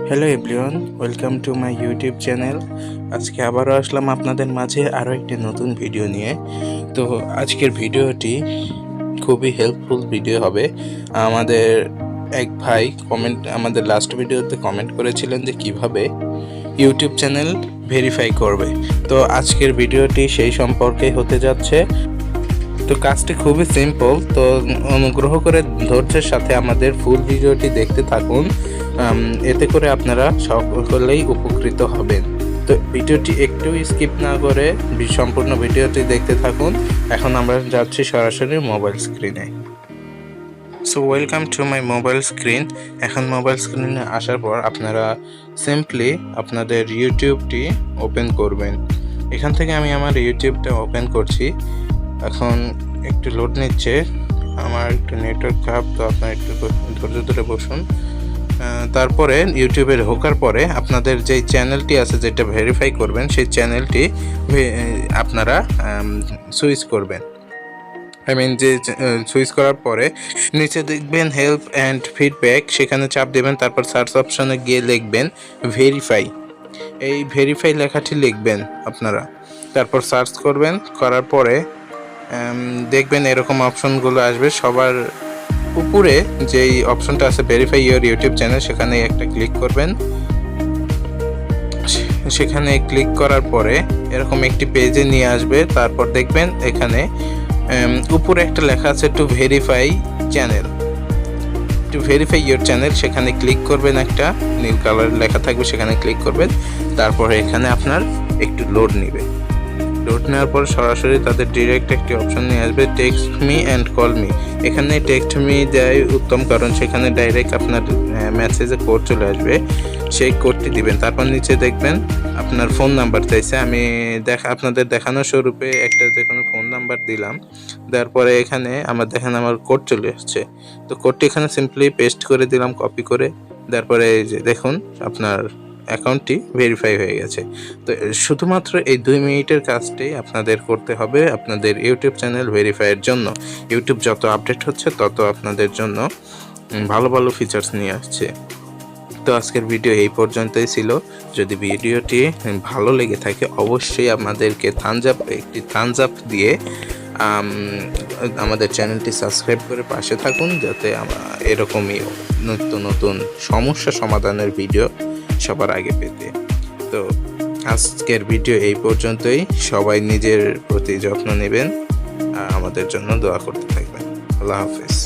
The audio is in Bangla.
Hello everyone, welcome to my YouTube channel. আজকে আবারও আসলাম আপনাদের মাঝে আরও একটি নতুন ভিডিও নিয়ে। তো আজকের ভিডিওটি খুবই হেল্পফুল ভিডিও হবে। আমাদের এক ভাই আমাদের লাস্ট ভিডিওতে কমেন্ট করেছিলেন যে কিভাবে ইউটিউব চ্যানেল ভেরিফাই করবে। তো আজকের ভিডিওটি সেই সম্পর্কে হতে যাচ্ছে। তো কাজটি খুবই সিম্পল, তো অনুগ্রহ করে ধৈর্যের সাথে আমাদের ফুল ভিডিওটি দেখতে থাকুন। এতে করে আপনারা সকলেই উপকৃত হবেন। তো ভিডিওটি একটু স্কিপ না করে সম্পূর্ণ ভিডিওটি দেখতে থাকুন। এখন আমরা যাচ্ছি সরাসরি মোবাইল স্ক্রিনে। So welcome to my mobile screen. এখন মোবাইল স্ক্রিনে আসার পর আপনারা সিম্পলি আপনাদের ইউটিউবটি ওপেন করবেন। এখান থেকে আমি আমার ইউটিউবটা ওপেন করছি। এখন একটু লোড নিচ্ছে, আমার একটু নেটওয়ার্ক খারাপ, তো আপনারা একটু ধৈর্য ধরে বসুন। তারপরে ইউটিউবে ঢোকার পরে আপনাদের যেই চ্যানেলটি আছে যেটা ভেরিফাই করবেন সেই চ্যানেলটি আপনারা সুইচ করবেন। যে সুইচ করার পরে নিচে দেখবেন হেল্প অ্যান্ড ফিডব্যাক, সেখানে চাপ দেবেন। তারপর সার্চ অপশনে গিয়ে লিখবেন ভেরিফাই। এই ভেরিফাই লেখাটি লিখবেন আপনারা, তারপর সার্চ করবেন। করার পরে দেখবেন এরকম অপশনগুলো আসবে। সবার উপরে যেই অপশনটা আছে ভেরিফাই ইওর ইউটিউব চ্যানেল, সেখানে একটা ক্লিক করবেন। সেখানে ক্লিক করার পরে এরকম একটি পেজে নিয়ে আসবে। তারপর দেখবেন এখানে উপরে একটা লেখা আছে to verify channel, to verify your channel. সেখানে ক্লিক করবেন, একটা নীল কালার লেখা থাকবে, সেখানে ক্লিক করবেন। তারপরে এখানে আপনার একটু লোড নেবে। লোড নেওয়ার পর সরাসরি তাদের ডিরেক্ট একটি অপশন নিয়ে আসবে text me and call me. এখানে টেক্সট মি দেয় উত্তম, কারণ সেখানে ডাইরেক্ট আপনার মেসেজে কোড চলে আসবে, সেই কোডটি দিবেন। তারপর নিচে দেখবেন আপনার ফোন নাম্বার চাইছে। আমি আপনাদের দেখানোর স্বরূপে একটা যে কোনো ফোন নাম্বার দিলাম। দেওয়ার পরে এখানে আমার কোড চলে আসছে। তো কোডটি এখানে সিম্পলি পেস্ট করে দিলাম, কপি করে। তারপরে এই যে দেখুন আপনার অ্যাকাউন্টটি ভেরিফাই হয়ে গেছে। তো শুধুমাত্র এই 2 মিনিটের কাজটি আপনাদের করতে হবে আপনাদের ইউটিউব চ্যানেল ভেরিফাইয়ের জন্য। ইউটিউব যত আপডেট হচ্ছে তত আপনাদের জন্য ভালো ভালো ফিচার্স নিয়ে আসছে। তো আজকের ভিডিও এই পর্যন্তই ছিল। যদি ভিডিওটি ভালো লেগে থাকে অবশ্যই আমাদেরকে থামস আপ দিয়ে আমাদের চ্যানেলটি সাবস্ক্রাইব করে পাশে থাকুন, যাতে এরকমই নিত্য নতুন সমস্যা সমাধানের ভিডিও সবার আগে পেতে। তো আজকের ভিডিও এই পর্যন্তই। সবাই নিজের প্রতি যত্ন নেবেন, আমাদের জন্য দোয়া করতে থাকবেন। আল্লাহ হাফেজ।